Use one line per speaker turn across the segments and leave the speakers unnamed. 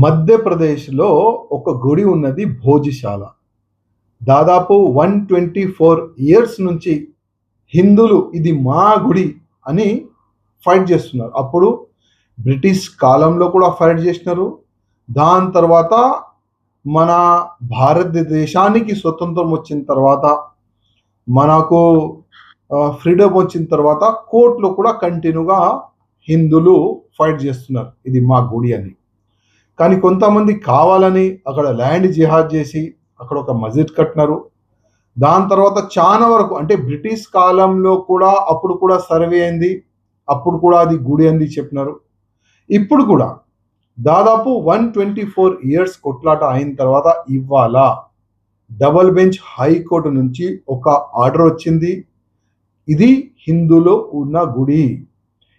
మధ్యప్రదేశ్‌లో ఒక గుడి ఉన్నది భోజశాల. దాదాపు 124 ఇయర్స్ నుంచి హిందువులు ఇది మా గుడి అని ఫైట్ చేస్తున్నారు. అప్పుడు బ్రిటిష్ కాలంలో కూడా ఫైట్ చేసినారు. దాని తర్వాత మన భారతదేశానికి స్వతంత్రం వచ్చిన తర్వాత, మనకు ఫ్రీడమ్ వచ్చిన తర్వాత కోర్ట్‌లో కూడా కంటిన్యూగా హిందువులు ఫైట్ చేస్తున్నారు. ఇది మా గుడి అని. కానీ కొంతమంది కావాలని అక్కడ ల్యాండ్ జిహాద్ చేసి అక్కడ ఒక మస్జిద్ కట్టినారు. దాని తర్వాత చాలా వరకు అంటే బ్రిటిష్ కాలంలో కూడా అప్పుడు కూడా సర్వే అయింది. అప్పుడు కూడా అది గుడి అని చెప్పినారు. ఇప్పుడు కూడా దాదాపు 124 ఇయర్స్ కొట్లాట అయిన తర్వాత ఇవాళ డబుల్ బెంచ్ హైకోర్టు నుంచి ఒక ఆర్డర్ వచ్చింది. ఇది హిందూలో ఉన్న గుడి.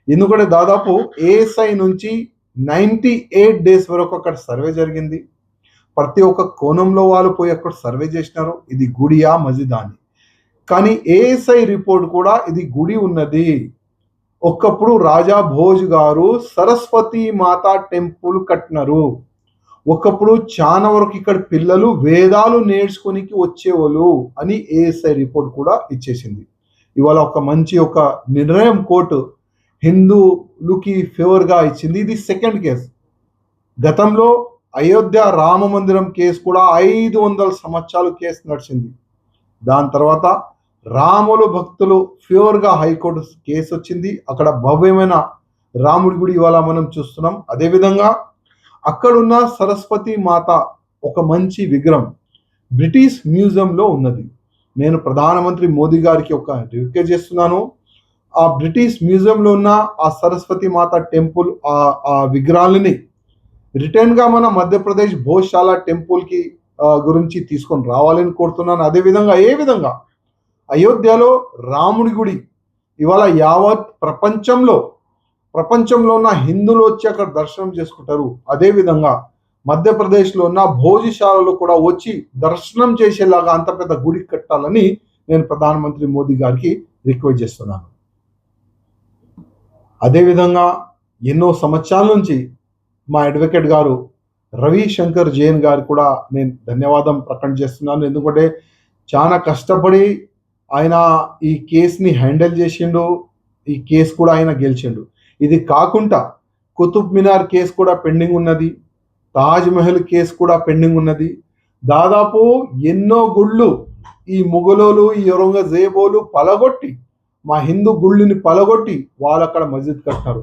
ఎందుకంటే దాదాపు ఏఎస్ఐ నుంచి 98 డేస్ వరకు అక్కడ సర్వే జరిగింది. ప్రతి ఒక్క కోణంలో వాళ్ళు పోయి అక్కడ సర్వే చేసినారు. ఇది గుడియా మస్జిదా అని. కానీ ఏఎస్ఐ రిపోర్ట్ కూడా ఇది గుడి ఉన్నది. ఒకప్పుడు రాజా భోజ్ గారు సరస్వతి మాతా టెంపుల్ కట్టినారు. ఒకప్పుడు చాలా వరకు ఇక్కడ పిల్లలు వేదాలు నేర్చుకోనికి వచ్చేవాళ్ళు అని ఏఎస్ఐ రిపోర్ట్ కూడా ఇచ్చేసింది. ఇవాళ ఒక మంచి ఒక నిర్ణయం కోర్టు హిందువులకి ఫేవర్గా ఇచ్చింది. ఇది సెకండ్ కేసు. గతంలో అయోధ్య రామ మందిరం కేసు కూడా 500 సంవత్సరాలు కేసు నడిచింది. దాని తర్వాత రాములు భక్తులు ఫేవర్గా హైకోర్టు కేసు వచ్చింది. అక్కడ భవ్యమైన రాముడి గుడి ఇవాళ మనం చూస్తున్నాం. అదేవిధంగా అక్కడున్న సరస్వతి మాత ఒక మంచి విగ్రహం బ్రిటిష్ మ్యూజియంలో ఉన్నది. నేను ప్రధానమంత్రి మోదీ గారికి ఒక రిక్వెస్ట్ చేస్తున్నాను. ఆ బ్రిటిష్ మ్యూజియంలో ఉన్న ఆ సరస్వతి మాత టెంపుల్ ఆ విగ్రహాలని రిటర్న్గా మన మధ్యప్రదేశ్ భోజశాల టెంపుల్కి గురించి తీసుకొని రావాలని కోరుతున్నాను. అదేవిధంగా ఏ విధంగా అయోధ్యలో రాముడి గుడి ఇవాళ యావత్ ప్రపంచంలో ఉన్న హిందువులు వచ్చి అక్కడ దర్శనం చేసుకుంటారు. అదేవిధంగా మధ్యప్రదేశ్లో ఉన్న భోజశాలలో కూడా వచ్చి దర్శనం చేసేలాగా అంత పెద్ద గుడి కట్టాలని నేను ప్రధానమంత్రి మోదీ గారికి రిక్వెస్ట్ చేస్తున్నాను. అదేవిధంగా ఎన్నో సంవత్సరాల నుంచి మా అడ్వకేట్ గారు రవిశంకర్ జైన్ గారు కూడా నేను ధన్యవాదం ప్రకటన చేస్తున్నాను. ఎందుకంటే చాలా కష్టపడి ఆయన ఈ కేసుని హ్యాండిల్ చేసిండు. ఈ కేసు కూడా ఆయన గెలిచిండు. ఇది కాకుండా కుతుబ్ మినార్ కేసు కూడా పెండింగ్ ఉన్నది. తాజ్ మహల్ కేసు కూడా పెండింగ్ ఉన్నది. దాదాపు ఎన్నో గుళ్ళు ఈ ముఘలోలు ఈ ఔరంగజేబోలు పలగొట్టి మా హిందూ గుళ్ళని పలగొట్టి వాళ్ళు అక్కడ మస్జిద్ కట్టారు.